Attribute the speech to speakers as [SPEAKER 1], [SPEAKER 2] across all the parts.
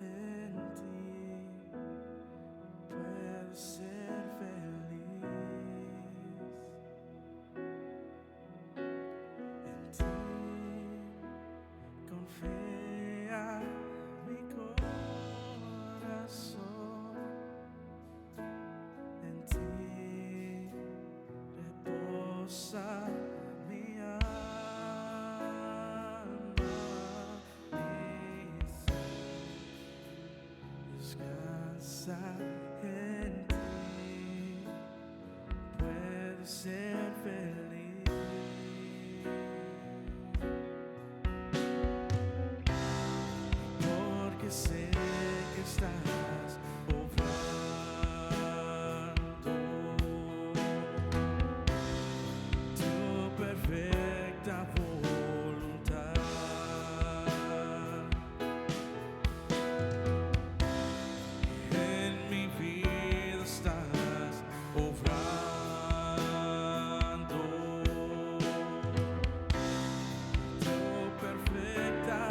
[SPEAKER 1] en ti puedo ser feliz. En ti confía mi corazón. En ti reposa mi alma, mi ser descansa en ti, puedo ser feliz. Porque sé que estás obrando tu perfecta voluntad. En mi vida estás obrando tu perfecta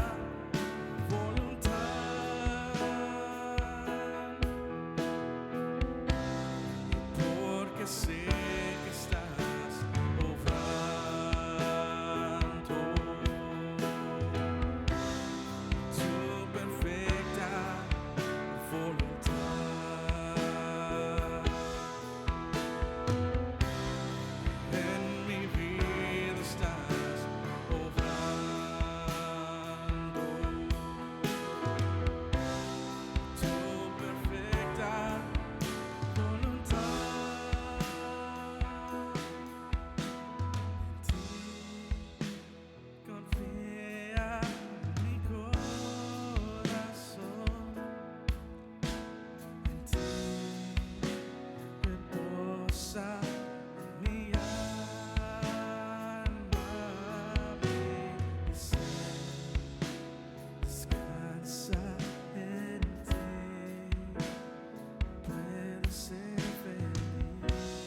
[SPEAKER 1] voluntad. Porque sé que estás obrando tu perfecta voluntad. En mi vida estás obrando tu perfecta voluntad. En ti confía mi corazón. En ti reposa mi alma, mi ser descansa en ti, puedo ser feliz.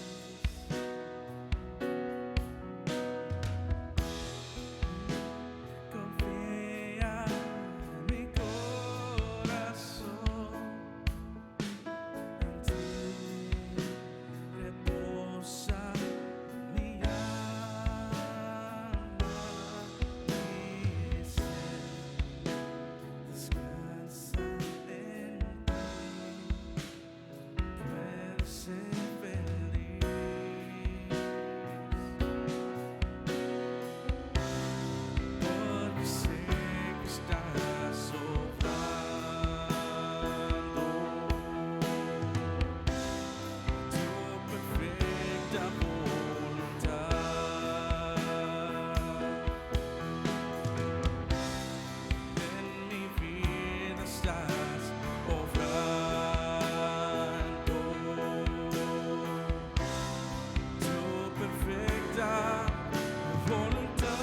[SPEAKER 1] Confía en mi corazón. En ti reposa mi alma, mi ser descansa en ti, puedo ser feliz. Porque sé que estás obrando tu perfecta voluntad. En mi vida estás obrando tu perfecta voluntad.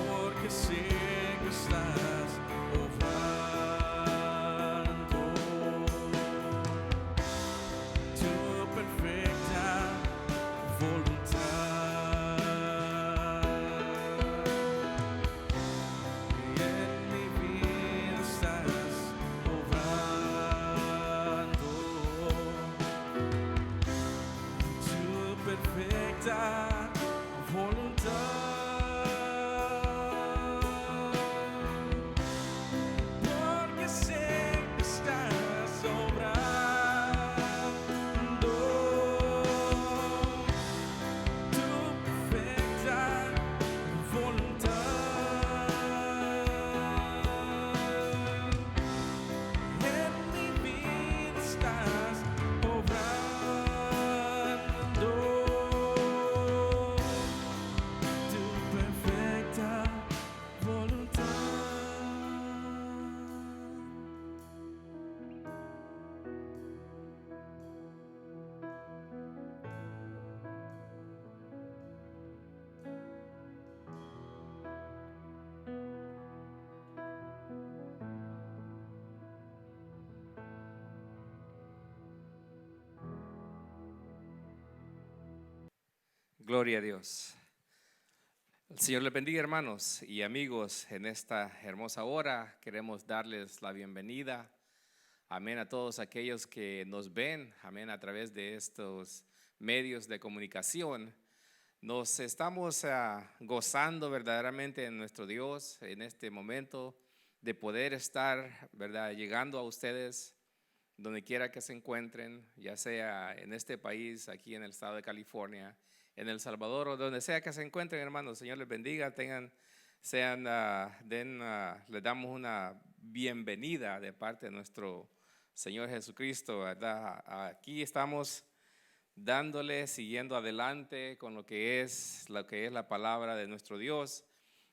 [SPEAKER 1] Porque sé que estás obrando tu perfecta voluntad. Y en mi vida estás obrando tu perfecta voluntad. Porque sé que estás obrando tu perfecta voluntad. En mi vida estás obrando tu perfecta voluntad.
[SPEAKER 2] Gloria a Dios. El Señor les bendiga, hermanos y amigos. En esta hermosa hora queremos darles la bienvenida. Amén a todos aquellos que nos ven, amén, a través de estos medios de comunicación. Nos estamos gozando verdaderamente en nuestro Dios en este momento de poder estar, ¿verdad?, llegando a ustedes donde quiera que se encuentren, ya sea en este país, aquí en el estado de California, en El Salvador o donde sea que se encuentren, hermanos. El Señor les bendiga, les damos una bienvenida de parte de nuestro Señor Jesucristo, ¿verdad? Aquí estamos dándole, siguiendo adelante con lo que es la palabra de nuestro Dios.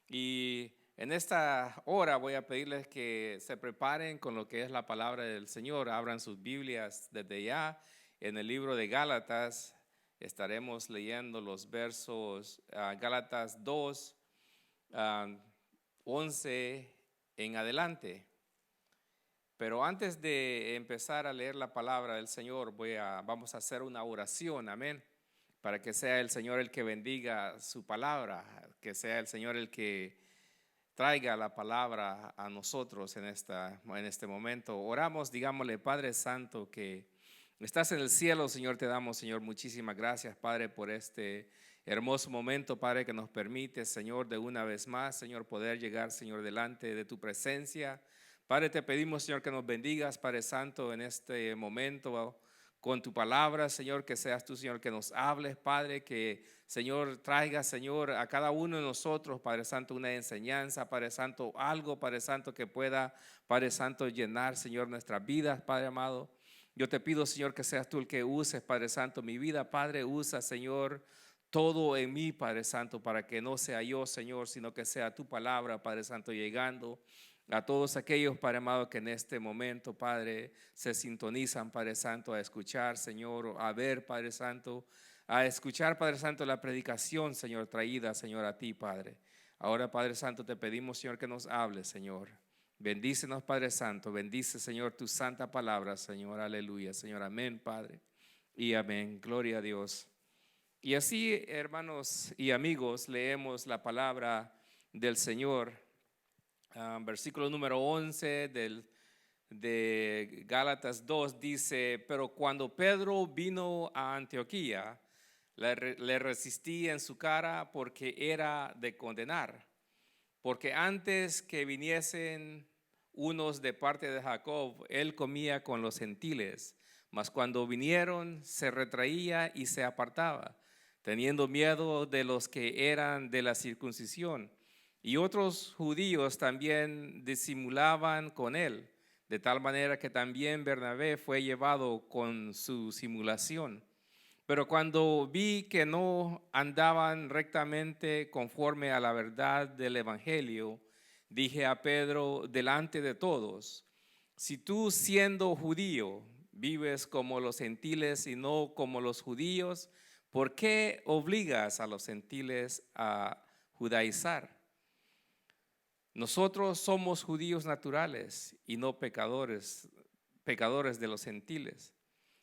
[SPEAKER 2] Y en esta hora voy a pedirles que se preparen con lo que es la palabra del Señor. Abran sus Biblias desde ya. En el libro de Gálatas estaremos leyendo los versos Gálatas 2, 11 en adelante. Pero antes de empezar a leer la palabra del Señor, vamos a hacer una oración, amén, para que sea el Señor el que bendiga su palabra, que sea el Señor el que traiga la palabra a nosotros en este momento. Oramos, digámosle: Padre Santo, que estás en el cielo, Señor, te damos, Señor, muchísimas gracias, Padre, por este hermoso momento, Padre, que nos permite, Señor, de una vez más, Señor, poder llegar, Señor, delante de tu presencia. Padre, te pedimos, Señor, que nos bendigas, Padre Santo, en este momento con tu palabra, Señor, que seas tú, Señor, que nos hables, Padre, que, Señor, traiga, Señor, a cada uno de nosotros, Padre Santo, una enseñanza, Padre Santo, algo, Padre Santo, que pueda, Padre Santo, llenar, Señor, nuestras vidas, Padre amado. Yo te pido, Señor, que seas tú el que uses, Padre Santo, mi vida, Padre, usa, Señor, todo en mí, Padre Santo, para que no sea yo, Señor, sino que sea tu palabra, Padre Santo, llegando a todos aquellos, Padre amado, que en este momento, Padre, se sintonizan, Padre Santo, a escuchar, Señor, a ver, Padre Santo, a escuchar, Padre Santo, la predicación, Señor, traída, Señor, a ti, Padre. Ahora, Padre Santo, te pedimos, Señor, que nos hables, Señor. Bendícenos, Padre Santo, bendice, Señor, tu santa palabra, Señor, aleluya, Señor, amén, Padre, y amén, gloria a Dios. Y así, hermanos y amigos, leemos la palabra del Señor. Versículo número 11 de Gálatas 2 dice: pero cuando Pedro vino a Antioquía, le resistí en su cara porque era de condenar, porque antes que viniesen unos de parte de Jacob, él comía con los gentiles, mas cuando vinieron se retraía y se apartaba, teniendo miedo de los que eran de la circuncisión. Y otros judíos también disimulaban con él, de tal manera que también Bernabé fue llevado con su simulación. Pero cuando vi que no andaban rectamente conforme a la verdad del Evangelio, dije a Pedro delante de todos: si tú, siendo judío, vives como los gentiles y no como los judíos, ¿por qué obligas a los gentiles a judaizar? Nosotros somos judíos naturales y no pecadores de los gentiles,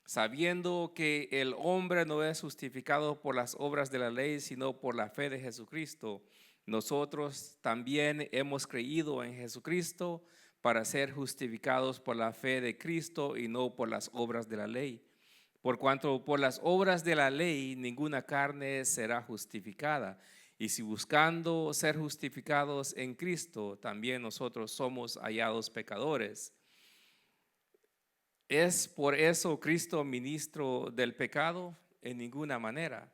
[SPEAKER 2] sabiendo que el hombre no es justificado por las obras de la ley, sino por la fe de Jesucristo. Nosotros también hemos creído en Jesucristo para ser justificados por la fe de Cristo y no por las obras de la ley. Por cuanto por las obras de la ley ninguna carne será justificada. Y si buscando ser justificados en Cristo, también nosotros somos hallados pecadores. ¿Es por eso Cristo ministro del pecado? En ninguna manera.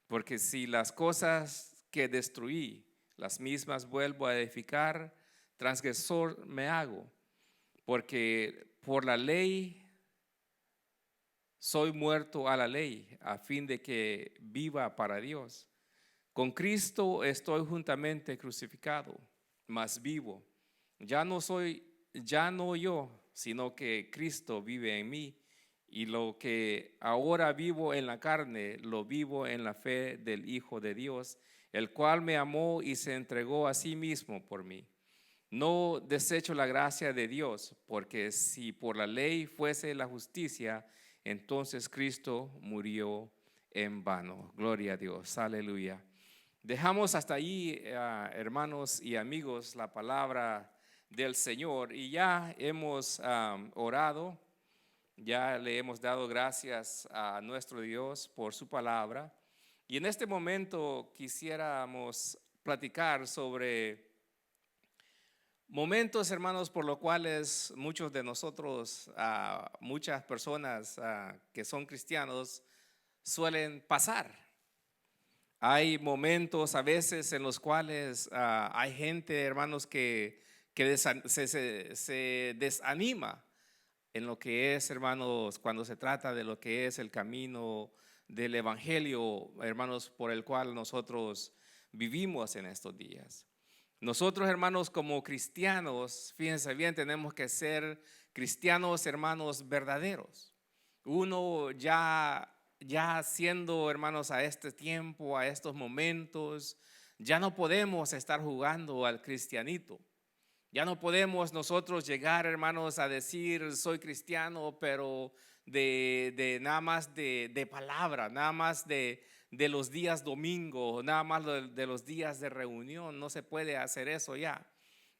[SPEAKER 2] Porque si las cosas que destruí, las mismas vuelvo a edificar, transgresor me hago. Porque por la ley soy muerto a la ley, a fin de que viva para Dios. Con Cristo estoy juntamente crucificado, mas vivo. Ya no yo, sino que Cristo vive en mí. Y lo que ahora vivo en la carne, lo vivo en la fe del Hijo de Dios, el cual me amó y se entregó a sí mismo por mí. No desecho la gracia de Dios, porque si por la ley fuese la justicia, entonces Cristo murió en vano. Gloria a Dios, aleluya. Dejamos hasta ahí, hermanos y amigos, la palabra del Señor y ya hemos orado, ya le hemos dado gracias a nuestro Dios por su palabra. Y en este momento quisiéramos platicar sobre momentos, hermanos, por los cuales muchos de nosotros, muchas personas que son cristianos, suelen pasar. Hay momentos a veces en los cuales hay gente, hermanos, que se desanima en lo que es, hermanos, cuando se trata de lo que es el camino del evangelio, hermanos, por el cual nosotros vivimos en estos días. Nosotros, hermanos, como cristianos, fíjense bien, tenemos que ser cristianos, hermanos, verdaderos. Uno ya siendo, hermanos, a este tiempo, a estos momentos, ya no podemos estar jugando al cristianito. Ya no podemos nosotros llegar, hermanos, a decir soy cristiano, pero de nada más de palabra, nada más de los días domingos, nada más de los días de reunión. No se puede hacer eso ya,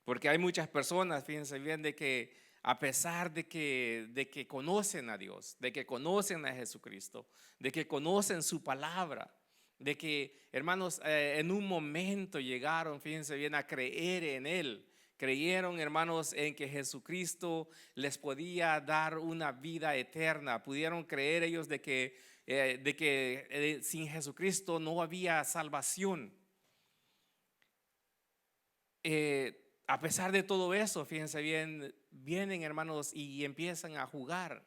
[SPEAKER 2] porque hay muchas personas, fíjense bien, de que a pesar de que conocen a Dios, de que conocen a Jesucristo, de que conocen su palabra, de que, hermanos, en un momento llegaron, fíjense bien, a creer en Él. Creyeron, hermanos, en que Jesucristo les podía dar una vida eterna. Pudieron creer ellos de que sin Jesucristo no había salvación. A pesar de todo eso, fíjense bien, vienen, hermanos, y empiezan a jugar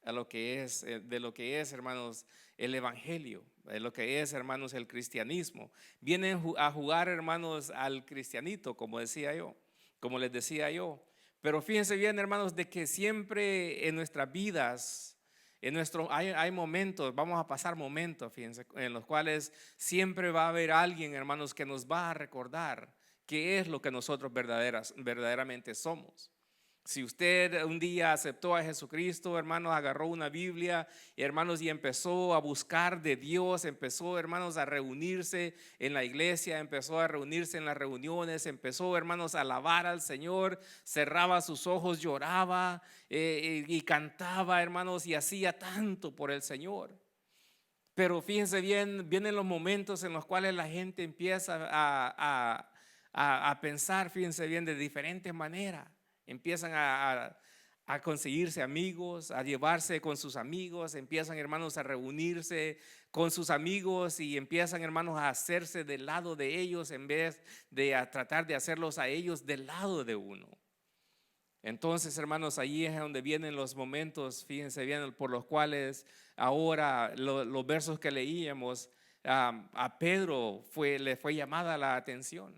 [SPEAKER 2] a lo que es, de lo que es, hermanos, el evangelio, de lo que es, hermanos, el cristianismo. Vienen a jugar, hermanos, al cristianito, como decía yo, como les decía yo. Pero fíjense bien, hermanos, de que siempre en nuestras vidas, hay momentos, vamos a pasar momentos, fíjense, en los cuales siempre va a haber alguien, hermanos, que nos va a recordar qué es lo que nosotros verdaderamente somos. Si usted un día aceptó a Jesucristo, hermanos, agarró una Biblia, hermanos, y empezó a buscar de Dios, empezó, hermanos, a reunirse en la iglesia, empezó a reunirse en las reuniones, empezó, hermanos, a alabar al Señor, cerraba sus ojos, lloraba y cantaba, hermanos, y hacía tanto por el Señor. Pero fíjense bien, vienen los momentos en los cuales la gente empieza a pensar, fíjense bien, de diferentes maneras. Empiezan a conseguirse amigos, a llevarse con sus amigos, empiezan, hermanos, a reunirse con sus amigos y empiezan, hermanos, a hacerse del lado de ellos en vez de a tratar de hacerlos a ellos del lado de uno. Entonces, hermanos, ahí es donde vienen los momentos, fíjense bien, por los cuales ahora los versos que leíamos, a Pedro le fue llamada la atención.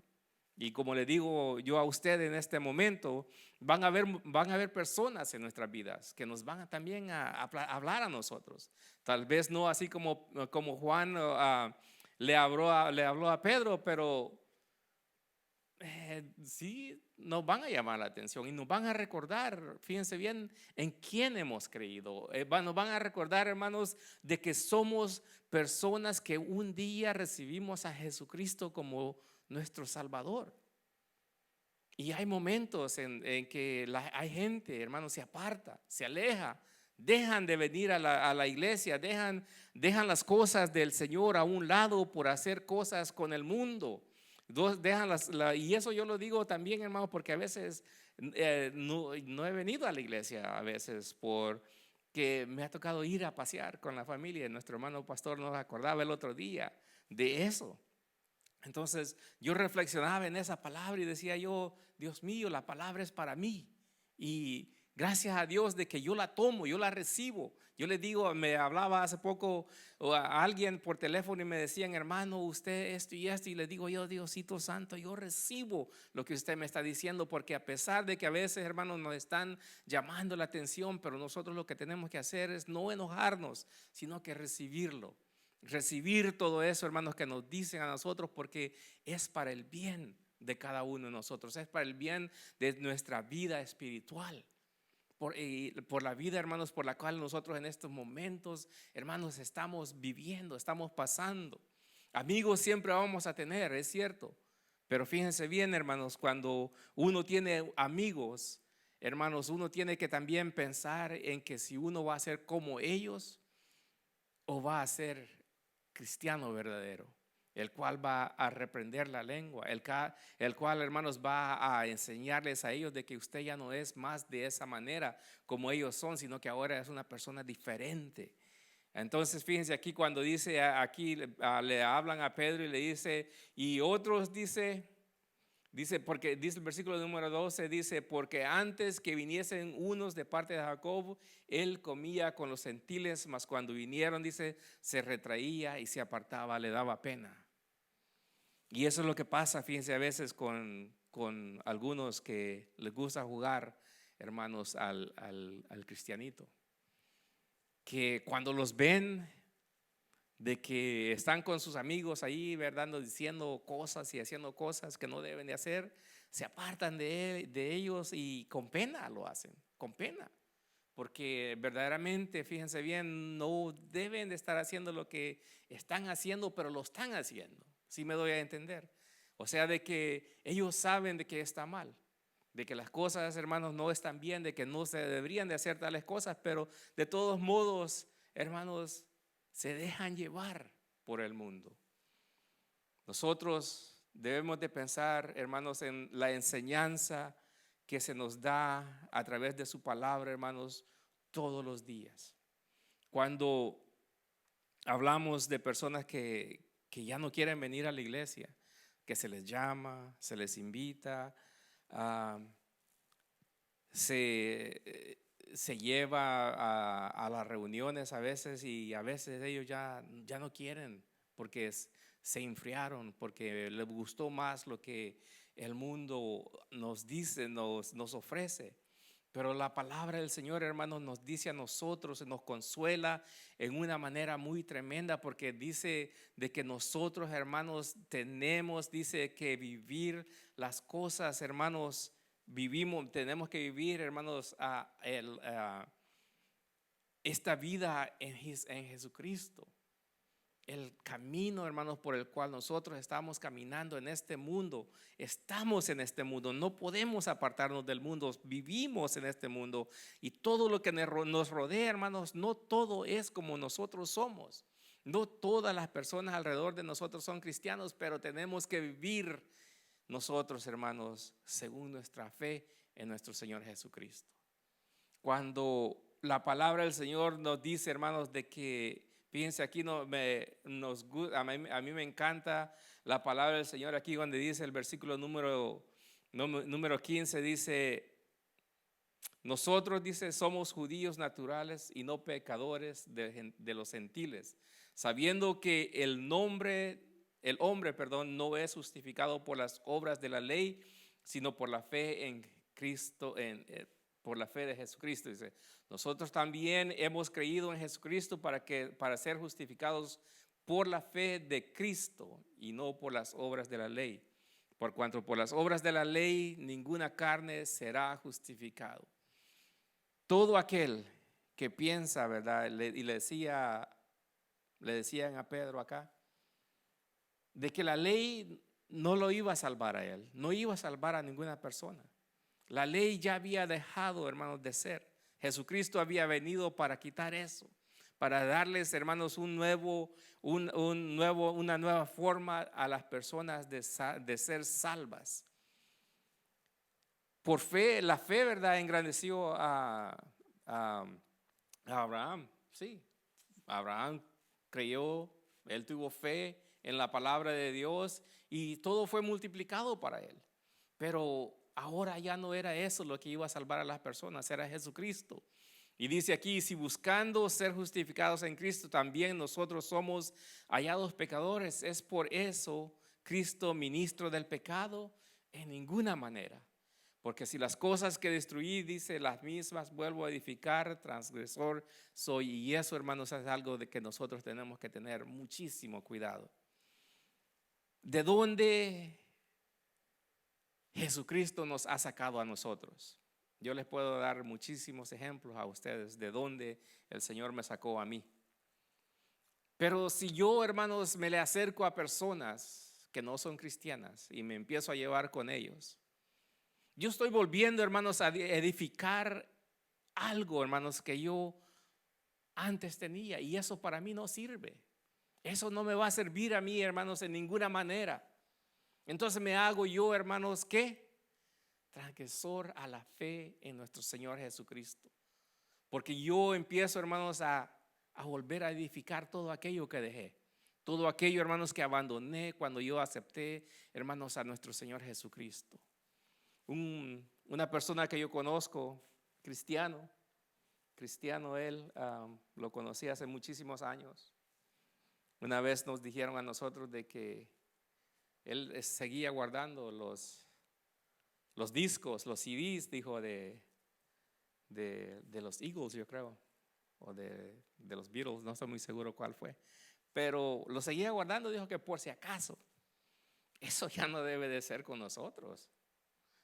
[SPEAKER 2] Y como le digo yo a usted en este momento, van a haber personas en nuestras vidas que nos van también a hablar a nosotros. Tal vez no así como Juan le habló a Pedro, pero sí nos van a llamar la atención y nos van a recordar, fíjense bien, en quién hemos creído. Nos van a recordar, hermanos, de que somos personas que un día recibimos a Jesucristo como nuestro Salvador. Y hay momentos en que hay gente, hermanos, se aparta, se aleja, dejan de venir a la iglesia, dejan las cosas del Señor a un lado por hacer cosas con el mundo. Y eso yo lo digo también, hermano, porque a veces no he venido a la iglesia, a veces porque me ha tocado ir a pasear con la familia. Nuestro hermano pastor nos acordaba el otro día de eso. Entonces yo reflexionaba en esa palabra y decía yo, Dios mío, la palabra es para mí. Y gracias a Dios de que yo la tomo, yo la recibo. Yo le digo, me hablaba hace poco a alguien por teléfono y me decían, hermano, usted esto y esto. Y le digo yo, Diosito Santo, yo recibo lo que usted me está diciendo, porque a pesar de que a veces, hermanos, nos están llamando la atención, pero nosotros lo que tenemos que hacer es no enojarnos, sino que recibirlo. Recibir todo eso, hermanos, que nos dicen a nosotros, porque es para el bien de cada uno de nosotros, es para el bien de nuestra vida espiritual, por la vida, hermanos, por la cual nosotros en estos momentos, hermanos, estamos viviendo, estamos pasando. Amigos siempre vamos a tener, es cierto. Pero fíjense bien, hermanos, cuando uno tiene amigos, hermanos, uno tiene que también pensar en que si uno va a ser como ellos o va a ser cristiano verdadero, el cual va a reprender la lengua, el cual, hermanos, va a enseñarles a ellos de que usted ya no es más de esa manera como ellos son, sino que ahora es una persona diferente. Entonces, fíjense aquí cuando dice, aquí le hablan a Pedro y le dice, y otros dice, porque dice el versículo número 12, dice, porque antes que viniesen unos de parte de Jacob, él comía con los gentiles, mas cuando vinieron, dice, se retraía y se apartaba, le daba pena. Y eso es lo que pasa, fíjense, a veces con algunos que les gusta jugar, hermanos, al cristianito. Que cuando los ven de que están con sus amigos ahí, ¿verdad? Diciendo cosas y haciendo cosas que no deben de hacer, se apartan de ellos y con pena lo hacen, con pena. Porque verdaderamente, fíjense bien, no deben de estar haciendo lo que están haciendo, pero lo están haciendo. ¿Sí me doy a entender? O sea, de que ellos saben de que está mal, de que las cosas, hermanos, no están bien, de que no se deberían de hacer tales cosas, pero de todos modos, hermanos, se dejan llevar por el mundo. Nosotros debemos de pensar, hermanos, en la enseñanza que se nos da a través de su palabra, hermanos, todos los días. Cuando hablamos de personas que ya no quieren venir a la iglesia, que se les llama, se les invita, se lleva a las reuniones a veces y a veces ellos ya no quieren porque se enfriaron, porque les gustó más lo que el mundo nos dice, nos ofrece. Pero la palabra del Señor, hermanos, nos dice a nosotros, nos consuela en una manera muy tremenda, porque dice de que nosotros, hermanos, dice que vivir las cosas, hermanos, tenemos que vivir, hermanos, esta vida en Jesucristo. El camino, hermanos, por el cual nosotros estamos caminando en este mundo, estamos en este mundo, no podemos apartarnos del mundo, vivimos en este mundo y todo lo que nos rodea, hermanos, no todo es como nosotros somos. No todas las personas alrededor de nosotros son cristianos, pero tenemos que vivir nosotros, hermanos, según nuestra fe en nuestro Señor Jesucristo. Cuando la palabra del Señor nos dice, hermanos, de que, fíjense aquí, a mí me encanta la palabra del Señor aquí donde dice el versículo número 15, dice, nosotros, dice, somos judíos naturales y no pecadores de los gentiles, sabiendo que el hombre, no es justificado por las obras de la ley, sino por la fe en Cristo, por la fe de Jesucristo. Dice, nosotros también hemos creído en Jesucristo para ser justificados por la fe de Cristo y no por las obras de la ley. Por cuanto por las obras de la ley ninguna carne será justificado. Todo aquel que piensa, ¿verdad? Y le decían a Pedro acá, de que la ley no lo iba a salvar a él, no iba a salvar a ninguna persona. La ley ya había dejado, hermanos, de ser. Jesucristo había venido para quitar eso, para darles, hermanos, una nueva forma a las personas de ser salvas. Por fe, la fe, ¿verdad?, engrandeció a Abraham. Sí, Abraham creyó, él tuvo fe en la palabra de Dios y todo fue multiplicado para él. Pero ahora ya no era eso lo que iba a salvar a las personas, era Jesucristo. Y dice aquí, si buscando ser justificados en Cristo, también nosotros somos hallados pecadores, es por eso Cristo ministro del pecado, en ninguna manera. Porque si las cosas que destruí, dice, las mismas vuelvo a edificar, transgresor soy. Y eso, hermanos, es algo de que nosotros tenemos que tener muchísimo cuidado. ¿De dónde Jesucristo nos ha sacado a nosotros? Yo les puedo dar muchísimos ejemplos a ustedes de dónde el Señor me sacó a mí. Pero si yo, hermanos, me le acerco a personas que no son cristianas y me empiezo a llevar con ellos, yo estoy volviendo, hermanos, a edificar algo, hermanos, que yo antes tenía, y eso para mí no sirve. Eso no me va a servir a mí, hermanos, en ninguna manera. Entonces me hago yo, hermanos, ¿qué? Transgresor a la fe en nuestro Señor Jesucristo. Porque yo empiezo, hermanos, a volver a edificar todo aquello que dejé. Todo aquello, hermanos, que abandoné cuando yo acepté, hermanos, a nuestro Señor Jesucristo. Una persona que yo conozco, cristiano él, lo conocí hace muchísimos años. Una vez nos dijeron a nosotros de que él seguía guardando los discos, los CDs, dijo, de los Eagles, yo creo, o de los Beatles, no estoy muy seguro cuál fue, pero lo seguía guardando, dijo que por si acaso. Eso ya no debe de ser con nosotros.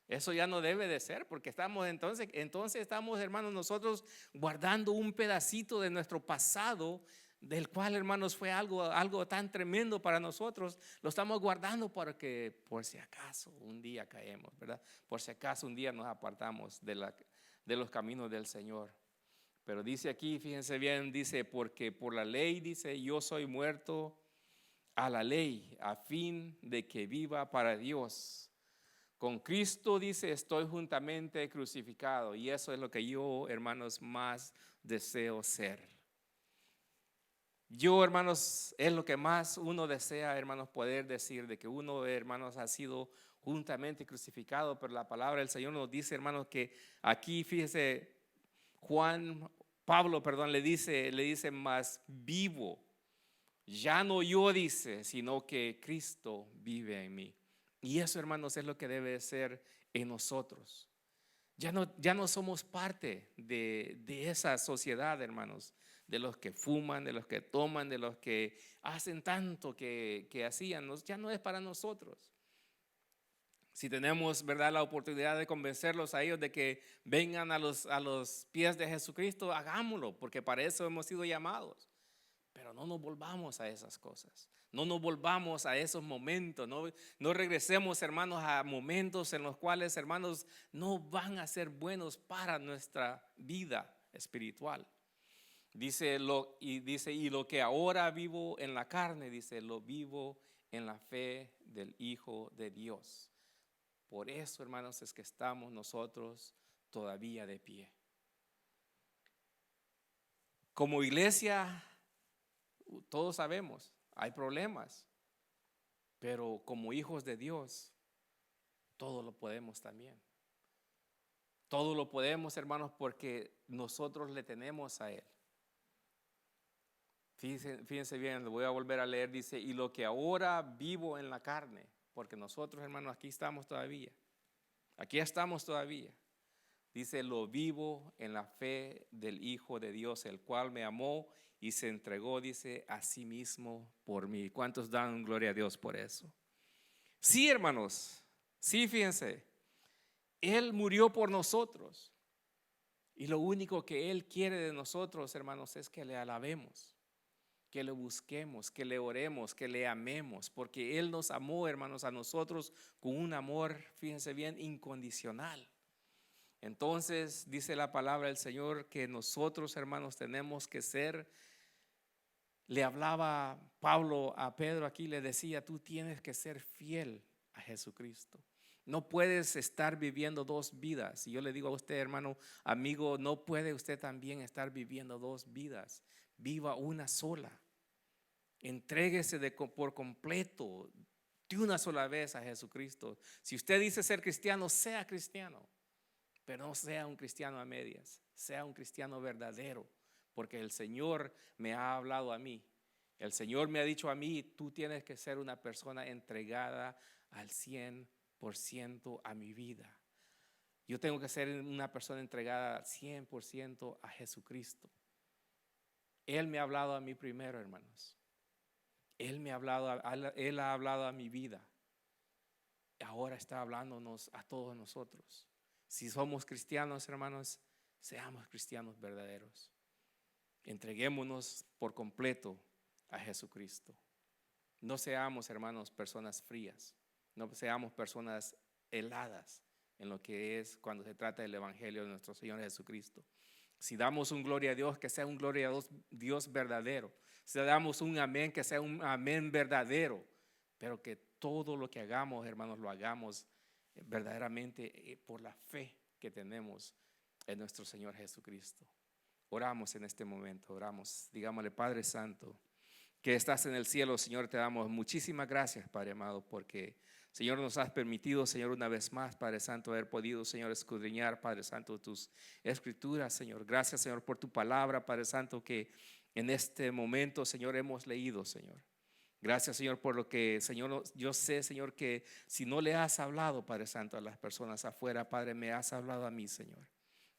[SPEAKER 2] Eso ya no debe de ser, porque estamos entonces estamos, hermanos, nosotros guardando un pedacito de nuestro pasado, del cual, hermanos, fue algo tan tremendo para nosotros. Lo estamos guardando porque por si acaso un día caemos, ¿verdad? Por si acaso un día nos apartamos de los caminos del Señor. Pero dice aquí, fíjense bien, dice, porque por la ley, dice, yo soy muerto a la ley, a fin de que viva para Dios. Con Cristo, dice, estoy juntamente crucificado. Y eso es lo que yo, hermanos, más deseo ser. Yo, hermanos, es lo que más uno desea, hermanos, poder decir de que uno, hermanos, ha sido juntamente crucificado. Pero la palabra del Señor nos dice, hermanos, que aquí, fíjese, Pablo, le dice más vivo. Ya no yo, dice, sino que Cristo vive en mí. Y eso, hermanos, es lo que debe ser en nosotros. Ya no somos parte de esa sociedad, hermanos, de los que fuman, de los que toman, de los que hacen tanto que hacían. Ya no es para nosotros. Si tenemos, ¿verdad?, la oportunidad de convencerlos a ellos de que vengan a los pies de Jesucristo, hagámoslo, porque para eso hemos sido llamados. Pero no nos volvamos a esas cosas. No nos volvamos a esos momentos. No regresemos, hermanos, a momentos en los cuales, hermanos, no van a ser buenos para nuestra vida espiritual. Y lo que ahora vivo en la carne, dice, lo vivo en la fe del Hijo de Dios. Por eso, hermanos, es que estamos nosotros todavía de pie. Como iglesia, todos sabemos, hay problemas, pero como hijos de Dios, todo lo podemos también. Todo lo podemos, hermanos, porque nosotros le tenemos a Él. Fíjense bien, lo voy a volver a leer, dice, y lo que ahora vivo en la carne, porque nosotros, hermanos, aquí estamos todavía. Dice, lo vivo en la fe del Hijo de Dios, el cual me amó y se entregó, dice, a sí mismo por mí. ¿Cuántos dan gloria a Dios por eso? Sí, hermanos, sí, fíjense, Él murió por nosotros. Y lo único que Él quiere de nosotros, hermanos, es que le alabemos, que le busquemos, que le oremos, que le amemos, porque Él nos amó, hermanos, a nosotros con un amor, fíjense bien, incondicional. Entonces dice la palabra del Señor que nosotros, hermanos, tenemos que ser. Le hablaba Pablo a Pedro aquí, le decía, tú tienes que ser fiel a Jesucristo. No puedes estar viviendo dos vidas. Y yo le digo a usted, hermano, amigo, no puede usted también estar viviendo dos vidas. Viva una sola. Entréguese por completo de una sola vez a Jesucristo. Si usted dice ser cristiano, sea cristiano. Pero no sea un cristiano a medias, sea un cristiano verdadero, porque el Señor me ha hablado a mí. El Señor me ha dicho a mí, tú tienes que ser una persona entregada al 100% a mi vida. Yo tengo que ser una persona entregada al 100% a Jesucristo. Él me ha hablado a mí primero, hermanos. Él ha hablado a mi vida. Ahora está hablándonos a todos nosotros. Si somos cristianos, hermanos, seamos cristianos verdaderos. Entreguémonos por completo a Jesucristo. No seamos, hermanos, personas frías. No seamos personas heladas en lo que es cuando se trata del evangelio de nuestro Señor Jesucristo. Si damos un gloria a Dios, que sea un gloria a Dios verdadero. Si damos un amén, que sea un amén verdadero. Pero que todo lo que hagamos, hermanos, lo hagamos verdaderamente por la fe que tenemos en nuestro Señor Jesucristo. Oramos en este momento, oramos. Digámosle: Padre Santo, que estás en el cielo, Señor, te damos muchísimas gracias, Padre amado, porque, Señor, nos has permitido, Señor, una vez más, Padre Santo, haber podido, Señor, escudriñar, Padre Santo, tus escrituras, Señor. Gracias, Señor, por tu palabra, Padre Santo, que en este momento, Señor, hemos leído, Señor. Gracias, Señor, por lo que, Señor, yo sé, Señor, que si no le has hablado, Padre Santo, a las personas afuera, Padre, me has hablado a mí, Señor.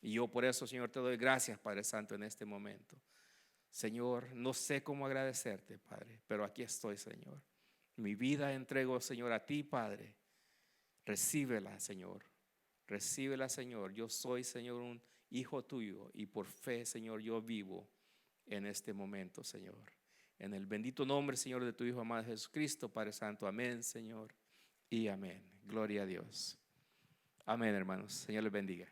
[SPEAKER 2] Y yo por eso, Señor, te doy gracias, Padre Santo, en este momento. Señor, no sé cómo agradecerte, Padre, pero aquí estoy, Señor. Mi vida entrego, Señor, a ti, Padre. Recíbela, Señor. Recíbela, Señor. Yo soy, Señor, un hijo tuyo y por fe, Señor, yo vivo en este momento, Señor. En el bendito nombre, Señor, de tu Hijo amado Jesucristo, Padre Santo. Amén, Señor, y amén. Gloria a Dios. Amén, hermanos. Señor les bendiga.